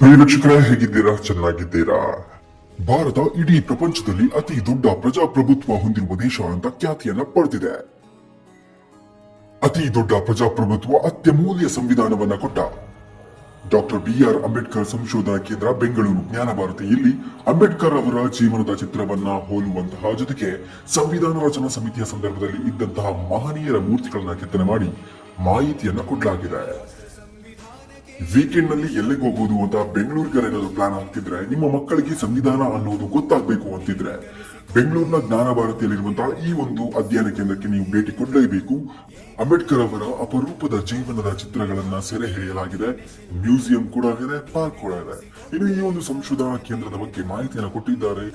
ಪ್ರಿಯ ವೀಕ್ಷಕರೇ, ಹೇಗಿದ್ದೀರಾ? ಚೆನ್ನಾಗಿದ್ದೀರಾ? ಭಾರತ ಇಡೀ ಪ್ರಪಂಚದಲ್ಲಿ ಅತಿ ದೊಡ್ಡ ಪ್ರಜಾಪ್ರಭುತ್ವ ಹೊಂದಿರುವ ದೇಶ ಅಂತ ಖ್ಯಾತಿಯನ್ನ ಪಡೆದಿದೆ. ಅತಿ ದೊಡ್ಡ ಪ್ರಜಾಪ್ರಭುತ್ವ ಅತ್ಯಮೂಲ್ಯ ಸಂವಿಧಾನವನ್ನ ಕೊಟ್ಟ ಡಾಕ್ಟರ್ BR ಅಂಬೇಡ್ಕರ್ ಸಂಶೋಧನಾ ಕೇಂದ್ರ ಬೆಂಗಳೂರು ಜ್ಞಾನ ಭಾರತಿಯಲ್ಲಿ ಅಂಬೇಡ್ಕರ್ ಅವರ ಜೀವನದ ಚಿತ್ರವನ್ನ ಹೋಲುವಂತಹ ಜೊತೆಗೆ ಸಂವಿಧಾನ ರಚನಾ ಸಮಿತಿಯ ಸಂದರ್ಭದಲ್ಲಿ ಇದ್ದಂತಹ ಮಹನೀಯರ ಮೂರ್ತಿಗಳನ್ನ ಕೆತ್ತನೆ ಮಾಡಿ ಮಾಹಿತಿಯನ್ನ ಕೊಡಲಾಗಿದೆ. ವೀಕೆಂಡ್ ನಲ್ಲಿ ಎಲ್ಲಿಗೆ ಹೋಗೋದು ಅಂತ ಬೆಂಗಳೂರಿಗೆ ಏನಾದ್ರು ಪ್ಲಾನ್ ಆಗ್ತಿದ್ರೆ, ನಿಮ್ಮ ಮಕ್ಕಳಿಗೆ ಸಂವಿಧಾನ ಅನ್ನೋದು ಗೊತ್ತಾಗಬೇಕು ಅಂತಿದ್ರೆ ಬೆಂಗಳೂರಿನ ಜ್ಞಾನ ಭಾರತಿಯಲ್ಲಿರುವಂತಹ ಈ ಒಂದು ಅಧ್ಯಯನ ಕೇಂದ್ರಕ್ಕೆ ನೀವು ಭೇಟಿ ಕೊಡಲೇಬೇಕು. ಅಂಬೇಡ್ಕರ್ ಅವರ ಅಪರೂಪದ ಜೀವನದ ಚಿತ್ರಗಳನ್ನ ಸೆರೆ ಹಿಡಿಯಲಾಗಿದೆ. ಮ್ಯೂಸಿಯಂ ಕೂಡ ಇದೆ, ಪಾರ್ಕ್ ಕೂಡ ಇದೆ. ಇನ್ನು ಈ ಒಂದು ಸಂಶೋಧನಾ ಕೇಂದ್ರದ ಬಗ್ಗೆ ಮಾಹಿತಿಯನ್ನು ಕೊಟ್ಟಿದ್ದಾರೆ.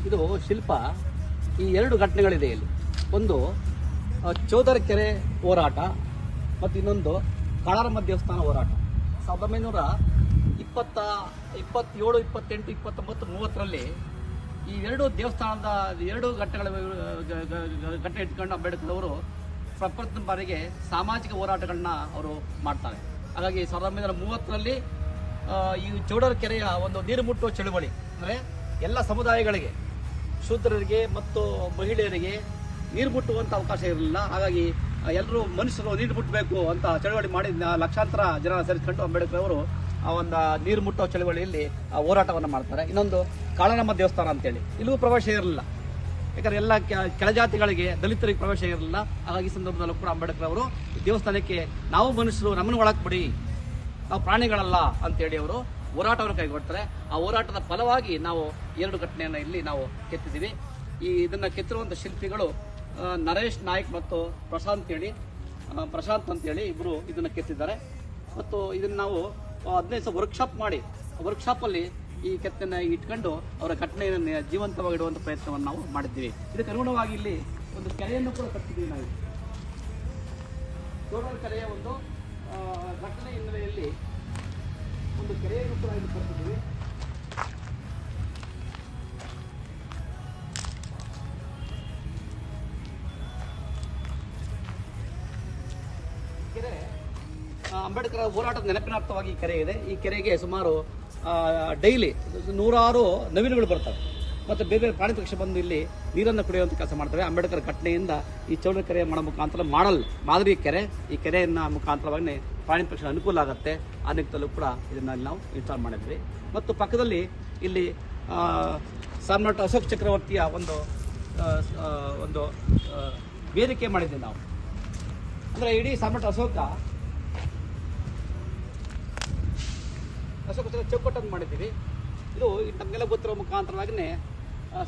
ಇದು ಶಿಲ್ಪ ಈ ಎರಡು ಘಟನೆಗಳಿದೆ ಇಲ್ಲಿ. ಒಂದು ಚೌದರ ಕೆರೆ ಹೋರಾಟ ಮತ್ತು ಇನ್ನೊಂದು ಕಾಳಾರಮ್ಮ ದೇವಸ್ಥಾನ ಹೋರಾಟ. 1927, 28, 29, 30ರಲ್ಲಿ ಈ ಎರಡು ದೇವಸ್ಥಾನದ ಎರಡು ಘಟನೆ ಇಟ್ಕೊಂಡು ಅಂಬೇಡ್ಕರ್ ಅವರು ಪ್ರಪ್ರಥಮ ಬಾರಿಗೆ ಸಾಮಾಜಿಕ ಹೋರಾಟಗಳನ್ನ ಅವರು ಮಾಡ್ತಾರೆ. ಹಾಗಾಗಿ 1930ರಲ್ಲಿ ಈ ಚೌಡರ ಕೆರೆಯ ಒಂದು ನೀರು ಮುಟ್ಟುವ ಚಳುವಳಿ, ಅಂದರೆ ಎಲ್ಲ ಸಮುದಾಯಗಳಿಗೆ, ಶೂದ್ರರಿಗೆ ಮತ್ತು ಮಹಿಳೆಯರಿಗೆ ನೀರು ಮುಟ್ಟುವಂಥ ಅವಕಾಶ ಇರಲಿಲ್ಲ. ಹಾಗಾಗಿ ಎಲ್ಲರೂ ಮನುಷ್ಯರು ನೀರು ಮುಟ್ಟಬೇಕು ಅಂತ ಚಳವಳಿ ಮಾಡಿ ಲಕ್ಷಾಂತರ ಜನ ಸೇರಿಸ್ಕೊಂಡು ಅಂಬೇಡ್ಕರ್ ಅವರು ಆ ಒಂದು ನೀರು ಮುಟ್ಟುವ ಚಳವಳಿಯಲ್ಲಿ ಹೋರಾಟವನ್ನು ಮಾಡ್ತಾರೆ. ಇನ್ನೊಂದು ಕಾಳಾರಮ್ಮ ದೇವಸ್ಥಾನ ಅಂತೇಳಿ, ಇಲ್ಲೂ ಪ್ರವೇಶ ಇರಲಿಲ್ಲ. ಯಾಕಂದರೆ ಎಲ್ಲ ಕೆಳಜಾತಿಗಳಿಗೆ, ದಲಿತರಿಗೆ ಪ್ರವೇಶ ಇರಲಿಲ್ಲ. ಹಾಗಾಗಿ ಈ ಸಂದರ್ಭದಲ್ಲೂ ಕೂಡ ಅಂಬೇಡ್ಕರ್ ಅವರು ದೇವಸ್ಥಾನಕ್ಕೆ ನಾವು ಮನುಷ್ಯರು, ನಮ್ಮನ್ನು ಒಳಕ್ಬಿಡಿ, ನಾವು ಪ್ರಾಣಿಗಳಲ್ಲ ಅಂತೇಳಿ ಅವರು ಹೋರಾಟವನ್ನು ಕೈಗೊಳ್ತಾರೆ. ಆ ಹೋರಾಟದ ಫಲವಾಗಿ ನಾವು ಎರಡು ಘಟನೆಯನ್ನು ಇಲ್ಲಿ ನಾವು ಕೆತ್ತಿದ್ದೀವಿ. ಇದನ್ನು ಕೆತ್ತಿರುವಂಥ ಶಿಲ್ಪಿಗಳು ನರೇಶ್ ನಾಯ್ಕ್ ಮತ್ತು ಪ್ರಶಾಂತ್ ಅಂತೇಳಿ ಇಬ್ಬರು ಇದನ್ನು ಕೆತ್ತಿದ್ದಾರೆ. ಮತ್ತು ಇದನ್ನು ನಾವು 15 ದಿವಸ ವರ್ಕ್ಶಾಪ್ ಮಾಡಿ, ವರ್ಕ್ಶಾಪಲ್ಲಿ ಈ ಕೆತ್ತನ್ನು ಇಟ್ಕೊಂಡು ಅವರ ಘಟನೆಯನ್ನು ಜೀವಂತವಾಗಿ ಇಡುವಂಥ ಪ್ರಯತ್ನವನ್ನು ನಾವು ಮಾಡಿದ್ದೀವಿ. ಇದಕ್ಕೆ ಅನುಗುಣವಾಗಿ ಇಲ್ಲಿ ಒಂದು ಕೆರೆಯನ್ನು ಕೂಡ ಕಟ್ಟಿದ್ದೀವಿ ನಾವು. ಚೌಡರ ಕೆರೆಯ ಒಂದು ಘಟನೆ ಹಿನ್ನೆಲೆಯಲ್ಲಿ ಒಂದು ಕೆರೆಯನ್ನು ಕೂಡ ಇಲ್ಲಿ ಕಟ್ಟಿದ್ದೀವಿ. ಕೆರೆ ಅಂಬೇಡ್ಕರ್ ಹೋರಾಟದ ನೆನಪಿನಾರ್ಥವಾಗಿ ಈ ಕೆರೆ ಇದೆ. ಈ ಕೆರೆಗೆ ಸುಮಾರು ಡೈಲಿ 100 ನವಿಲುಗಳು ಬರ್ತವೆ ಮತ್ತು ಬೇರೆ ಬೇರೆ ಪ್ರಾಣಿ ಪಕ್ಷಿ ಬಂದು ಇಲ್ಲಿ ನೀರನ್ನು ಕುಡಿಯುವಂಥ ಕೆಲಸ ಮಾಡ್ತವೆ. ಅಂಬೇಡ್ಕರ್ ಘಟನೆಯಿಂದ ಈ ಚೌಡರ ಕೆರೆ ಮಾಡೋ ಮುಖಾಂತರ ಮಾದರಿ ಕೆರೆ, ಈ ಕೆರೆಯನ್ನು ಮುಖಾಂತರವಾಗಿ ಪ್ರಾಣಿ ಪಕ್ಷಿ ಅನುಕೂಲ ಆಗುತ್ತೆ. ಆ ನಿಟ್ಟಿನಲ್ಲೂ ಕೂಡ ಇದನ್ನು ನಾವು ಇನ್ಸ್ಟಾಲ್ ಮಾಡಿದ್ವಿ. ಮತ್ತು ಪಕ್ಕದಲ್ಲಿ ಇಲ್ಲಿ ಸಾಮ್ರಾಟ್ ಅಶೋಕ್ ಚಕ್ರವರ್ತಿಯ ಒಂದು ವೇದಿಕೆ ಮಾಡಿದ್ವಿ ನಾವು. ಅಂದರೆ ಇಡೀ ಸಾಮ್ರಾಟ್ ಅಶೋಕ ಚೌಕಟ್ಟನ್ನು ಮಾಡಿದ್ದೀವಿ. ಇದು ನಮಗೆಲ್ಲ ಗೊತ್ತಿರೋ ಮುಖಾಂತರವಾಗಿಯೇ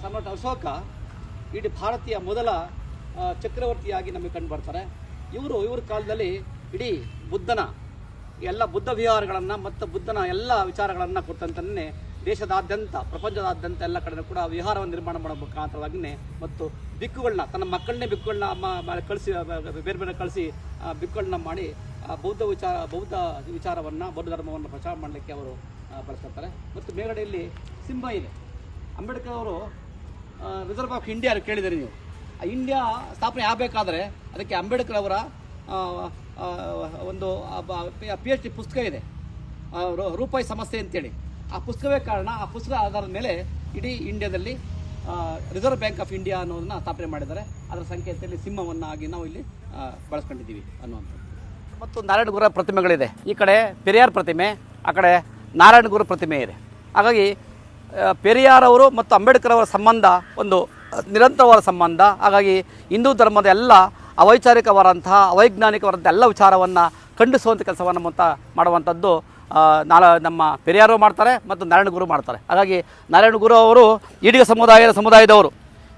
ಸಾಮ್ರಾಟ್ ಅಶೋಕ ಇಡೀ ಭಾರತೀಯ ಮೊದಲ ಚಕ್ರವರ್ತಿಯಾಗಿ ನಮಗೆ ಕಂಡು ಬರ್ತಾರೆ. ಇವ್ರ ಕಾಲದಲ್ಲಿ ಇಡೀ ಬುದ್ಧನ ಎಲ್ಲ ಬುದ್ಧ ವಿಹಾರಗಳನ್ನು ಮತ್ತು ಬುದ್ಧನ ಎಲ್ಲ ವಿಚಾರಗಳನ್ನು ಕೊಟ್ಟಂತನೇ ದೇಶದಾದ್ಯಂತ, ಪ್ರಪಂಚದಾದ್ಯಂತ ಎಲ್ಲ ಕಡೆ ಕೂಡ ವಿಹಾರವನ್ನು ನಿರ್ಮಾಣ ಮಾಡೋ ಮುಖಾಂತರವಾಗಿಯೇ ಮತ್ತು ಬಿಕ್ಕುಗಳನ್ನ, ತನ್ನ ಮಕ್ಕಳನ್ನೇ ಬಿಕ್ಕುಗಳನ್ನ ಕಳಿಸಿ, ಬೇರೆ ಬೇರೆ ಕಳಿಸಿ ಬಿಕ್ಕುಗಳನ್ನ ಮಾಡಿ ಬೌದ್ಧ ವಿಚಾರವನ್ನು, ಬೌದ್ಧ ಧರ್ಮವನ್ನು ಪ್ರಚಾರ ಮಾಡಲಿಕ್ಕೆ ಅವರು ಬಳಸ್ಕೊಳ್ತಾರೆ. ಮತ್ತು ಮೇಲ್ಗಡೆಯಲ್ಲಿ ಸಿಂಹ ಇದೆ. ಅಂಬೇಡ್ಕರ್ ಅವರು ರಿಸರ್ವ್ ಆಫ್ ಇಂಡಿಯಾ ಕೇಳಿದರೆ ನೀವು, ಇಂಡಿಯಾ ಸ್ಥಾಪನೆ ಆಗಬೇಕಾದ್ರೆ ಅದಕ್ಕೆ ಅಂಬೇಡ್ಕರ್ ಅವರ ಒಂದು PhD ಪುಸ್ತಕ ಇದೆ, ರೂಪಾಯಿ ಸಮಸ್ಯೆ ಅಂತೇಳಿ. ಆ ಪುಸ್ತಕವೇ ಕಾರಣ. ಆ ಪುಸ್ತಕ ಆಧಾರದ ಮೇಲೆ ಇಡೀ ಇಂಡಿಯಾದಲ್ಲಿ ರಿಸರ್ವ್ ಬ್ಯಾಂಕ್ ಆಫ್ ಇಂಡಿಯಾ ಅನ್ನೋದನ್ನ ಸ್ಥಾಪನೆ ಮಾಡಿದ್ದಾರೆ. ಅದರ ಸಂಕೇತದಲ್ಲಿ ಸಿಂಹವನ್ನು ಆಗಿ ನಾವು ಇಲ್ಲಿ ಬಳಸ್ಕೊಂಡಿದ್ದೀವಿ ಅನ್ನುವಂಥದ್ದು. ಮತ್ತು ನಾರಾಯಣಗುರು ಪ್ರತಿಮೆಗಳಿದೆ. ಈ ಕಡೆ ಪೆರಿಯಾರ್ ಪ್ರತಿಮೆ, ಆ ಕಡೆ ನಾರಾಯಣಗುರು ಪ್ರತಿಮೆ ಇದೆ. ಹಾಗಾಗಿ ಪೆರಿಯಾರ್ ಅವರು ಮತ್ತು ಅಂಬೇಡ್ಕರ್ ಅವರ ಸಂಬಂಧ ಒಂದು ನಿರಂತರವಾದ ಸಂಬಂಧ. ಹಾಗಾಗಿ ಹಿಂದೂ ಧರ್ಮದ ಎಲ್ಲ ಅವೈಚಾರಿಕವಾದಂತಹ, ಅವೈಜ್ಞಾನಿಕವಾದಂಥ ಎಲ್ಲ ವಿಚಾರವನ್ನು ಖಂಡಿಸುವಂಥ ಕೆಲಸವನ್ನು ಮಾಡುವಂಥದ್ದು ನಮ್ಮ ಪೆರಿಯಾರು ಮಾಡ್ತಾರೆ ಮತ್ತು ನಾರಾಯಣಗುರು ಮಾಡ್ತಾರೆ. ಹಾಗಾಗಿ ನಾರಾಯಣಗುರು ಅವರು ಈಡಿಗ ಸಮುದಾಯದವರು.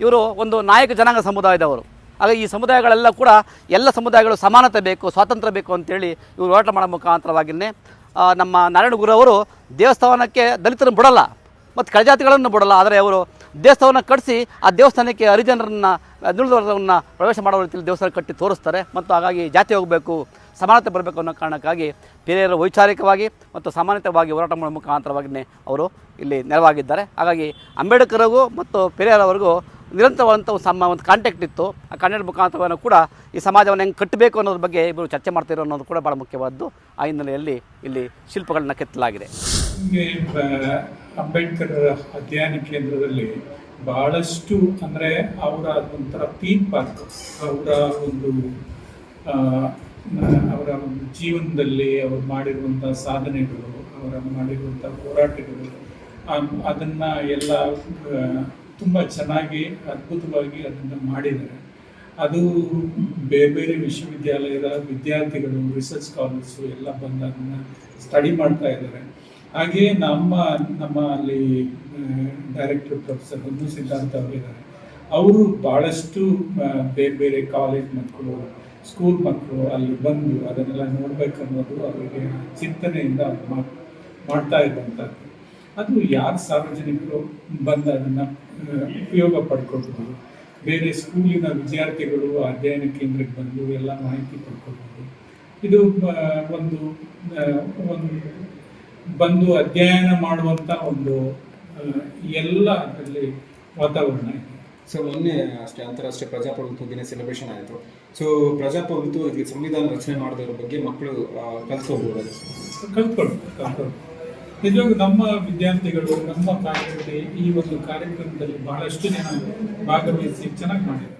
ಇವರು ಒಂದು ನಾಯಕ ಜನಾಂಗ ಸಮುದಾಯದವರು. ಹಾಗಾಗಿ ಈ ಸಮುದಾಯಗಳೆಲ್ಲ ಕೂಡ, ಎಲ್ಲ ಸಮುದಾಯಗಳು ಸಮಾನತೆ ಬೇಕು, ಸ್ವಾತಂತ್ರ್ಯ ಬೇಕು ಅಂತೇಳಿ ಇವರು ಹೋರಾಟ ಮಾಡೋ ಮುಖಾಂತರವಾಗಿಯೇ ನಮ್ಮ ನಾರಾಯಣಗುರು ಅವರು ದೇವಸ್ಥಾನಕ್ಕೆ ದಲಿತರನ್ನು ಬಿಡಲ್ಲ ಮತ್ತು ಕೆಳಜಾತಿಗಳನ್ನು ಬಿಡಲ್ಲ. ಆದರೆ ಅವರು ದೇವಸ್ಥಾನ ಕಟ್ಟಿಸಿ ಆ ದೇವಸ್ಥಾನಕ್ಕೆ ಹರಿಜನರನ್ನು, ದುಡಿದವರನ್ನ ಪ್ರವೇಶ ಮಾಡೋ ರೀತಿಯಲ್ಲಿ ದೇವಸ್ಥಾನ ಕಟ್ಟಿ ತೋರಿಸ್ತಾರೆ. ಮತ್ತು ಹಾಗಾಗಿ ಜಾತಿ ಹೋಗಬೇಕು, ಸಮಾನತೆ ಬರಬೇಕು ಅನ್ನೋ ಕಾರಣಕ್ಕಾಗಿ ಪೆರಿಯಾರ್ ವೈಚಾರಿಕವಾಗಿ ಮತ್ತು ಸಮಾನತೆವಾಗಿ ಹೋರಾಟ ಮಾಡೋ ಮುಖಾಂತರವಾಗಿಯೇ ಅವರು ಇಲ್ಲಿ ನೆರವಾಗಿದ್ದಾರೆ. ಹಾಗಾಗಿ ಅಂಬೇಡ್ಕರ್ಗೂ ಮತ್ತು ಪೆರಿಯಾರ್ ಅವರಿಗೂ ನಿರಂತರವಾದಂಥ ಒಂದು ಕಾಂಟ್ಯಾಕ್ಟ್ ಇತ್ತು. ಆ ಕಾಂಟ್ಯಾಕ್ಟ್ ಮುಖಾಂತರವನ್ನು ಕೂಡ ಈ ಸಮಾಜವನ್ನು ಹೆಂಗೆ ಕಟ್ಟಬೇಕು ಅನ್ನೋದ್ರ ಬಗ್ಗೆ ಇಬ್ಬರು ಚರ್ಚೆ ಮಾಡ್ತಿರೋ ಅನ್ನೋದು ಕೂಡ ಭಾಳ ಮುಖ್ಯವಾದ್ದು. ಆ ಹಿನ್ನೆಲೆಯಲ್ಲಿ ಇಲ್ಲಿ ಶಿಲ್ಪಗಳನ್ನ ಕೆತ್ತಲಾಗಿದೆ. ಹೀಗೆ ಅಂಬೇಡ್ಕರ್ ಅಧ್ಯಯನ ಕೇಂದ್ರದಲ್ಲಿ ಬಹಳಷ್ಟು ಅಂದರೆ ಅವರ ಒಂಥರ ಥೀಮ್ ಪಾರ್ಕ್, ಅವರ ಒಂದು ಅವರ ಒಂದು ಜೀವನದಲ್ಲಿ ಅವರು ಮಾಡಿರುವಂಥ ಸಾಧನೆಗಳು, ಅವರ ಮಾಡಿರುವಂಥ ಹೋರಾಟಗಳು, ಅದನ್ನು ಎಲ್ಲ ತುಂಬ ಚೆನ್ನಾಗಿ ಅದ್ಭುತವಾಗಿ ಅದನ್ನು ಮಾಡಿದ್ದಾರೆ. ಅದು ಬೇರೆ ಬೇರೆ ವಿಶ್ವವಿದ್ಯಾಲಯದ ವಿದ್ಯಾರ್ಥಿಗಳು, ರಿಸರ್ಚ್ ಸ್ಕಾಲರ್ಸು ಎಲ್ಲ ಬಂದು ಅದನ್ನು ಸ್ಟಡಿ ಮಾಡ್ತಾ ಇದ್ದಾರೆ. ಹಾಗೆಯೇ ನಮ್ಮ ಅಲ್ಲಿ ಡೈರೆಕ್ಟರ್ ಪ್ರೊಫೆಸರ್ ಹೊನ್ನು ಸಿದ್ಧಾಂತ ಅವರಿದ್ದಾರೆ. ಅವರು ಭಾಳಷ್ಟು ಬೇರೆ ಬೇರೆ ಕಾಲೇಜ್ ಮಕ್ಕಳು, ಸ್ಕೂಲ್ ಮಕ್ಕಳು ಅಲ್ಲಿ ಬಂದು ಅದನ್ನೆಲ್ಲ ನೋಡಬೇಕನ್ನೋದು ಅವರಿಗೆ ಚಿಂತನೆಯಿಂದ ಮಾಡ್ತಾ ಇರುವಂಥದ್ದು. ಅದು ಯಾರು ಸಾರ್ವಜನಿಕರು ಬಂದು ಅದನ್ನು ಉಪಯೋಗ ಪಡ್ಕೊಳ್ಬೋದು. ಬೇರೆ ಸ್ಕೂಲಿನ ವಿದ್ಯಾರ್ಥಿಗಳು ಅಧ್ಯಯನ ಕೇಂದ್ರಕ್ಕೆ ಬಂದು ಎಲ್ಲ ಮಾಹಿತಿ ಪಡ್ಕೊಳ್ಬೋದು. ಇದು ಒಂದು ಬಂದು ಅಧ್ಯಯನ ಮಾಡುವಂಥ ಒಂದು ಎಲ್ಲ ಅದರಲ್ಲಿ ವಾತಾವರಣ ಇದೆ. ಸೊ ಮೊನ್ನೆ ಅಷ್ಟೇ ಅಂತಾರಾಷ್ಟ್ರೀಯ ಪ್ರಜಾಪ್ರಭುತ್ವ ದಿನ ಸೆಲೆಬ್ರೇಷನ್ ಆಯಿತು. ಸೊ ಪ್ರಜಾಪ್ರಭುತ್ವ ಸಂವಿಧಾನ ರಚನೆ ಮಾಡೋದ್ರ ಬಗ್ಗೆ ಮಕ್ಕಳು ಕಲ್ತ್ಕೋಬಹುದು. ಕಲ್ತ್ಕೊಳ್ಬೋದು. ನಿಜವಾಗ ನಮ್ಮ ವಿದ್ಯಾರ್ಥಿಗಳು, ನಮ್ಮ ಫ್ಯಾಕಲ್ಟಿ ಈ ಒಂದು ಕಾರ್ಯಕ್ರಮದಲ್ಲಿ ಬಹಳಷ್ಟು ಜನ ಭಾಗವಹಿಸಿ ಚೆನ್ನಾಗಿ ಮಾಡಿದ್ದಾರೆ.